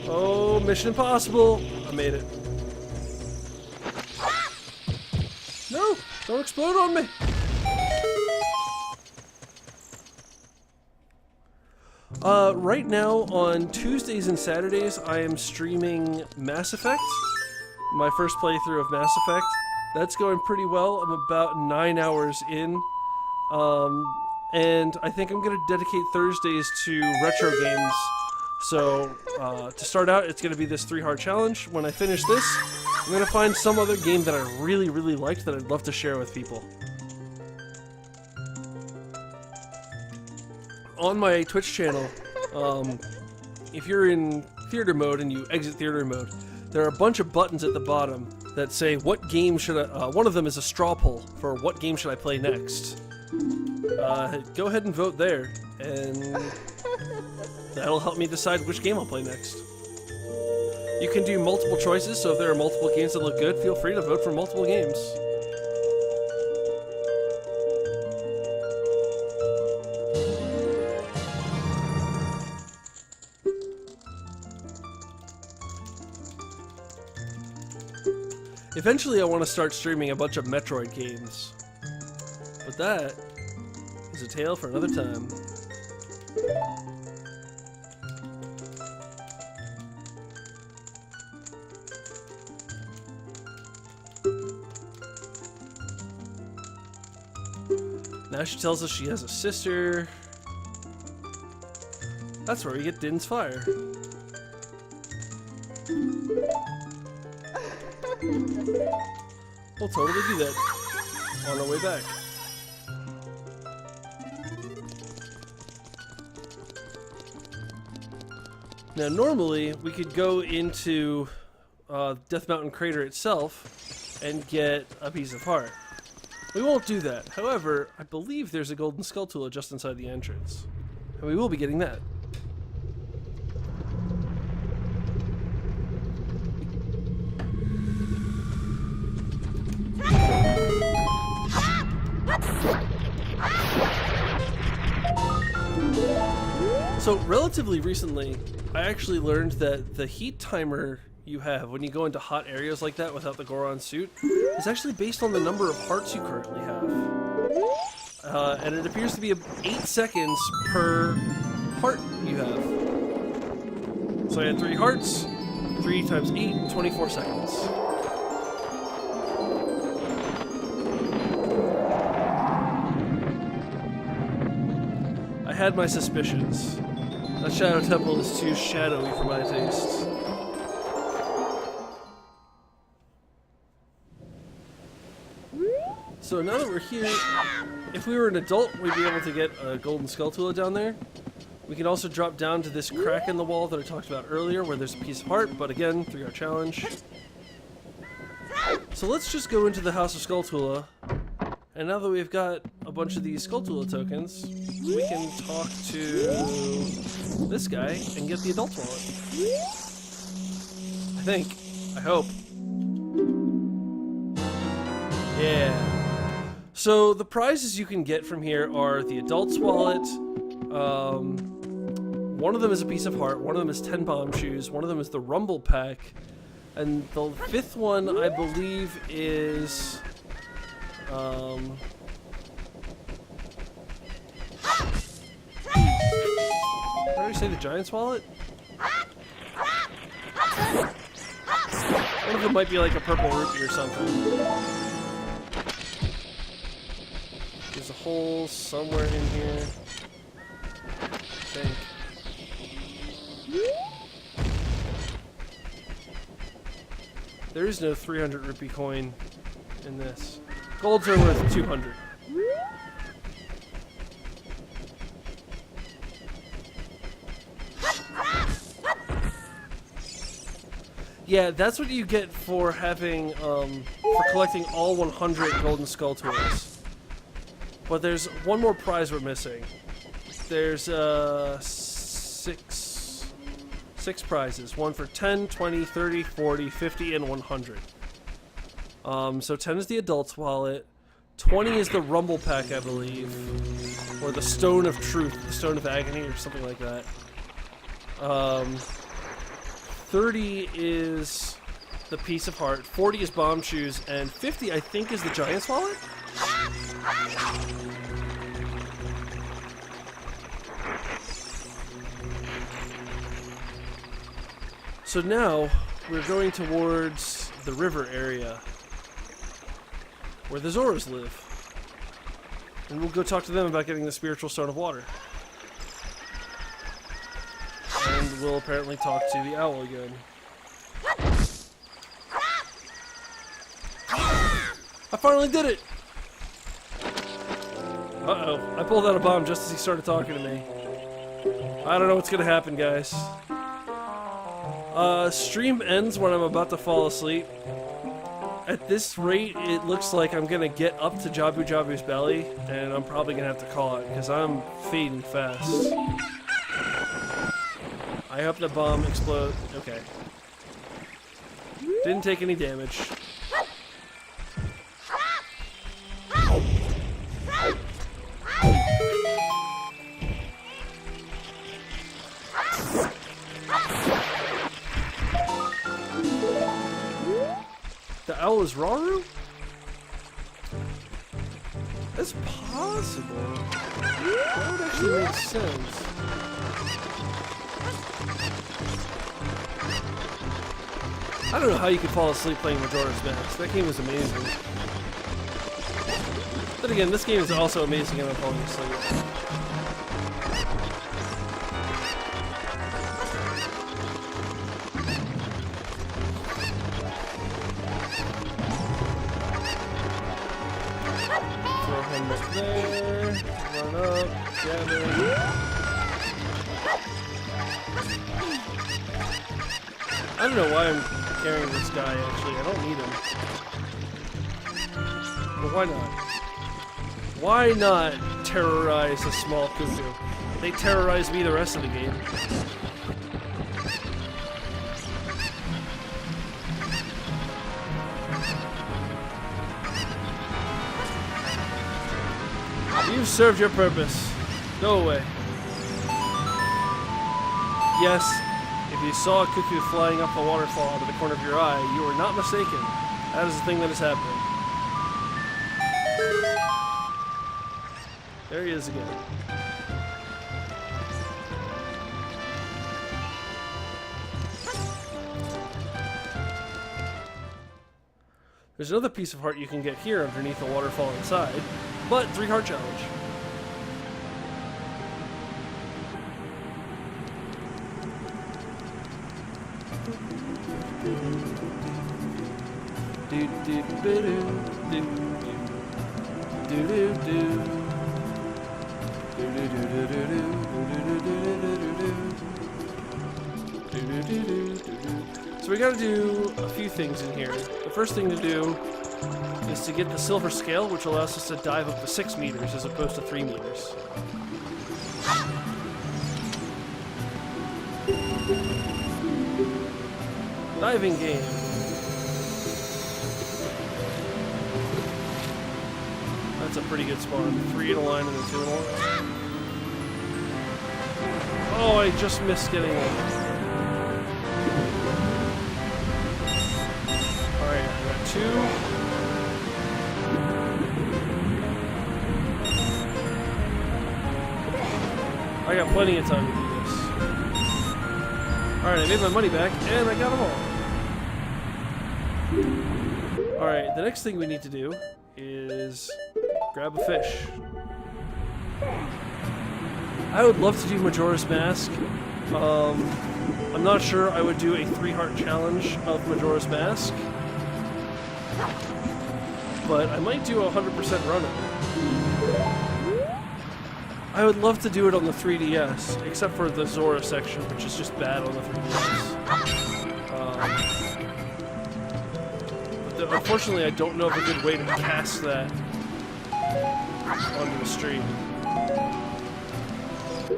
Oh, Mission Impossible! I made it. No! Don't explode on me! Right now, on Tuesdays and Saturdays, I am streaming Mass Effect. My first playthrough of Mass Effect. That's going pretty well. I'm about 9 hours in. And I think I'm going to dedicate Thursdays to retro games. So, to start out, it's going to be this 3-heart challenge. When I finish this, I'm going to find some other game that I really, really liked that I'd love to share with people. On my Twitch channel, if you're in theater mode and you exit theater mode, there are a bunch of buttons at the bottom that say what game should I, one of them is a straw poll for what game should I play next. Go ahead and vote there, and that'll help me decide which game I'll play next. You can do multiple choices, so if there are multiple games that look good, feel free to vote for multiple games. Eventually I want to start streaming a bunch of Metroid games. But that is a tale for another time. Now she tells us she has a sister. That's where we get Din's fire. We'll totally do that on our way back. Now normally we could go into Death Mountain Crater itself and get a piece of heart. We won't do that. However, I believe there's a golden skull just inside the entrance. And we will be getting that. So, relatively recently, I actually learned that the heat timer you have when you go into hot areas like that without the Goron suit is actually based on the number of hearts you currently have. And it appears to be 8 seconds per heart you have. So I had 3 hearts, 3 times 8, 24 seconds. I had my suspicions. That Shadow Temple is too shadowy for my taste. So now that we're here, if we were an adult, we'd be able to get a golden skull down there. We can also drop down to this crack in the wall that I talked about earlier where there's a piece of heart, but again, 3-hour challenge. So let's just go into the House of Skulltula. And now that we've got a bunch of these Skulltula tokens, we can talk to this guy and get the adult wallet. I think. I hope. Yeah. So the prizes you can get from here are the adult's wallet. One of them is a piece of heart. One of them is 10 bomb shoes. One of them is the Rumble Pack. And the 5th one, I believe, is... How do you say the Giant's wallet? One of them might be like a purple rupee or something. There's a hole somewhere in here. I think. There is no 300 rupee coin in this. Golds are worth 200. Yeah, that's what you get for having, for collecting all 100 golden skull toys. But there's one more prize we're missing. There's, 6 prizes. One for 10, 20, 30, 40, 50, and 100. So 10 is the adult's wallet. 20 is the Rumble Pack, I believe. Or the Stone of Truth, the Stone of Agony, or something like that. 30 is the piece of heart, 40 is bomb shoes, and 50 I think is the giant's wallet? So now we're going towards the river area where the Zoras live. And we'll go talk to them about getting the spiritual stone of water. And we'll apparently talk to the owl again. I finally did it! Uh-oh. I pulled out a bomb just as he started talking to me. I don't know what's gonna happen, guys. Stream ends when I'm about to fall asleep. At this rate, it looks like I'm gonna get up to Jabu Jabu's belly, and I'm probably gonna have to call it, because I'm fading fast. I hope the bomb explodes. Okay. Didn't take any damage. The owl is Rauru? That's possible. That would actually make sense. I don't know how you could fall asleep playing Majora's Mask. That game was amazing. But again, this game is also amazing and I'm falling asleep. There, run up, gather. I don't know why I'm carrying this guy, actually. I don't need him. But why not? Why not terrorize a small cuckoo? They terrorize me the rest of the game. You've served your purpose. Go away. Yes, if you saw a cuckoo flying up a waterfall out of the corner of your eye, you were not mistaken. That is the thing that is happening. There he is again. There's another piece of heart you can get here underneath the waterfall inside. But 3 heart challenge. So we gotta do a few things in here. The first thing to do is to get the silver scale, which allows us to dive up to 6 meters as opposed to 3 meters. Diving game. That's a pretty good spawn. 3 in a line and then 2 in a line. Oh, I just missed getting it. Alright, I got 2. I got plenty of time to do this. Alright, I made my money back, and I got them all. Alright, the next thing we need to do is grab a fish. I would love to do Majora's Mask. I'm not sure I would do a 3-heart challenge of Majora's Mask. But I might do a 100% run of it. I would love to do it on the 3DS, except for the Zora section, which is just bad on the 3DS. But unfortunately, I don't know of a good way to cast that onto the stream.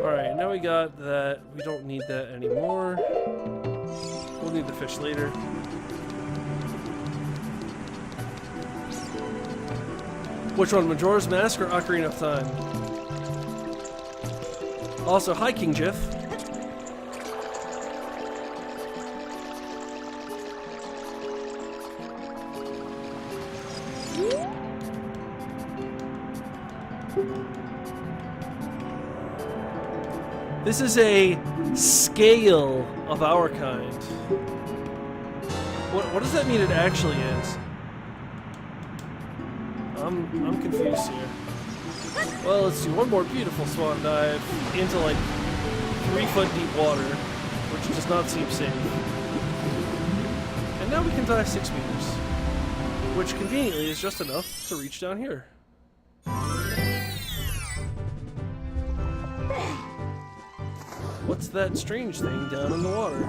Alright, now we got that. We don't need that anymore. We'll need the fish later. Which one, Majora's Mask or Ocarina of Time? Also, hi King Jiff. This is a scale of our kind. What does that mean it actually is? I'm confused here. Well, let's do one more beautiful swan dive into like 3-foot deep water, which does not seem safe. And now we can dive 6 meters, which conveniently is just enough to reach down here. What's that strange thing down in the water?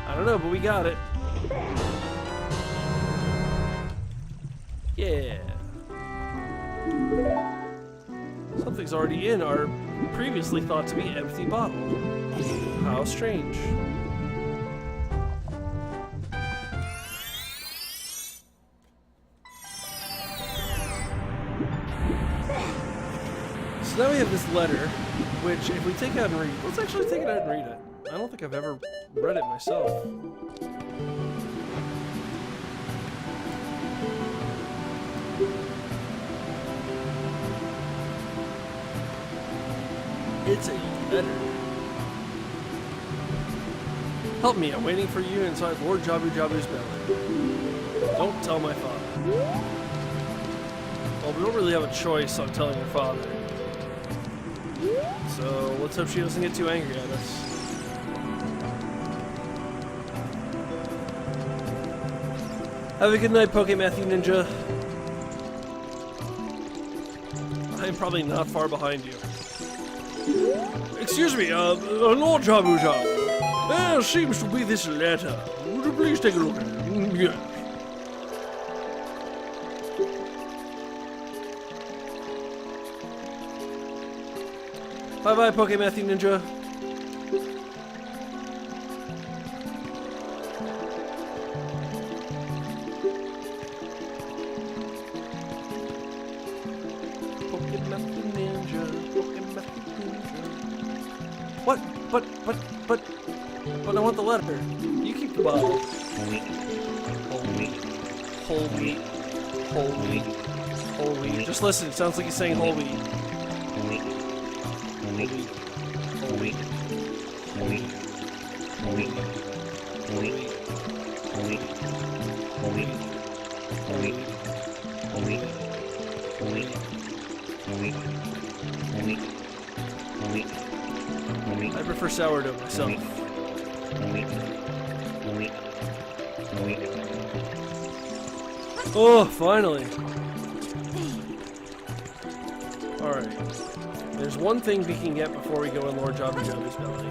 I don't know, but we got it. Yeah. Something's already in our previously thought to be empty bottle. How strange. So now we have this letter, which if we take it out and read, let's actually take it out and read it. I don't think I've ever read it myself. It's a letter. Help me, I'm waiting for you inside Lord Jabu Jabu's belly. Don't tell my father. Well, we don't really have a choice on telling your father. So let's hope she doesn't get too angry at us. Have a good night, Matthew Ninja. I am probably not far behind you. Excuse me, Lord Jabu Jabu. There seems to be this letter. Would you please take a look at it? Yes. Bye-bye, Matthew Ninja. What? But I want the letter. You keep the bottle. Whole wheat. Just listen, it sounds like he's saying whole wheat. I prefer sourdough myself. Oh, finally. Alright. There's one thing we can get before we go in Lord Jabu Jabu's belly.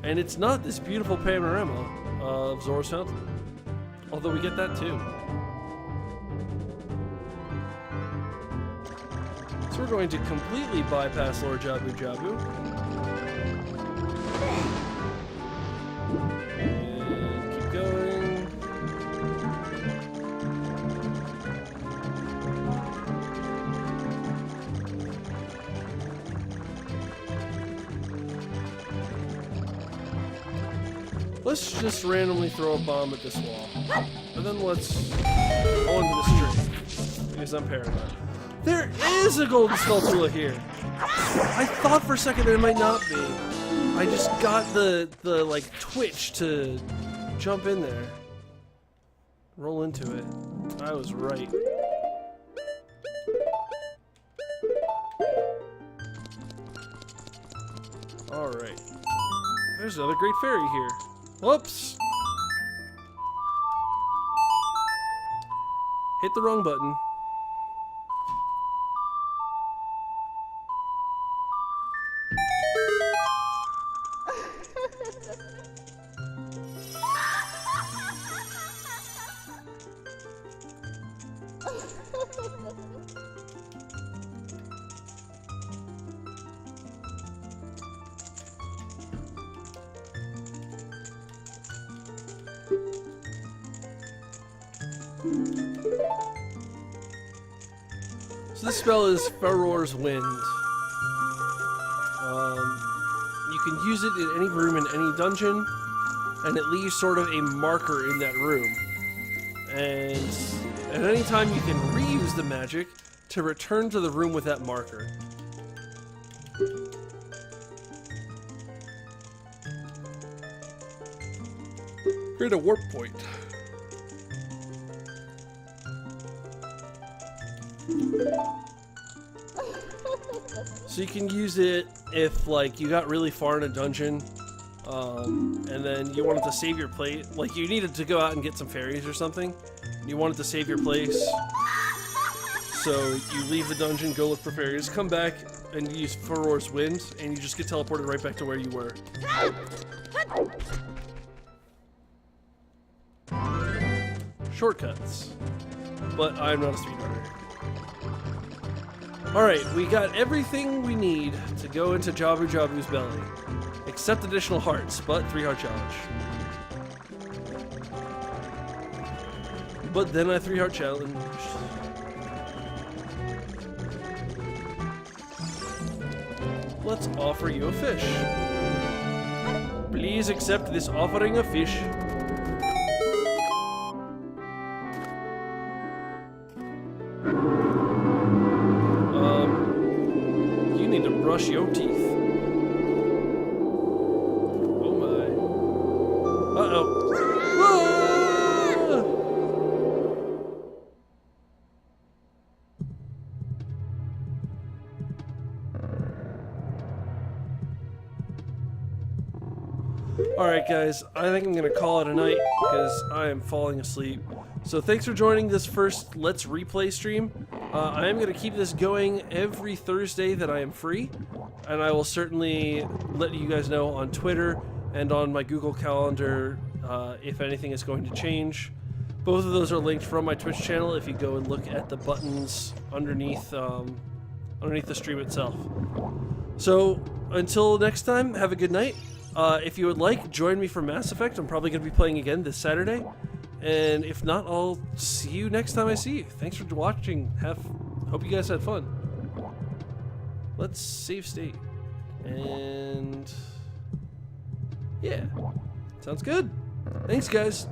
And it's not this beautiful panorama of Zora's Fountain. Although we get that too. So we're going to completely bypass Lord Jabu Jabu. And keep going. Let's just randomly throw a bomb at this wall. And then let's go into this tree. Because I'm paranoid. There is a golden skulltula here! I thought for a second there might not be. I just got the like twitch to jump in there. Roll into it. I was right. Alright. There's another great fairy here. Whoops! Hit the wrong button. So this spell is Furor's Wind. You can use it in any room in any dungeon. and it leaves sort of a marker in that room. And at any time you can reuse the magic to return to the room with that marker. Create a warp point. So you can use it if, like, you got really far in a dungeon, and then you wanted to save your place. Like, you needed to go out and get some fairies or something. You wanted to save your place. So you leave the dungeon, go look for fairies, come back, and use Furor's Wind, and you just get teleported right back to where you were. Shortcuts. But I'm not a speedrunner. Alright, we got everything we need to go into Jabu Jabu's belly. Except additional hearts, but 3-heart challenge. But then I 3-heart challenge. Let's offer you a fish. Please accept this offering of fish. You need to brush your teeth. Oh my. Uh-oh. Alright guys, I think I'm going to call it a night because I am falling asleep. So thanks for joining this first Let's Replay stream. I am going to keep this going every Thursday that I am free, and I will certainly let you guys know on Twitter and on my Google Calendar if anything is going to change. Both of those are linked from my Twitch channel if you go and look at the buttons underneath, underneath the stream itself. So until next time, have a good night. If you would like, join me for Mass Effect. I'm probably going to be playing again this Saturday. And if not, I'll see you next time I see you. Thanks for watching. Hope you guys had fun. Let's save state. And yeah, sounds good. Thanks, guys.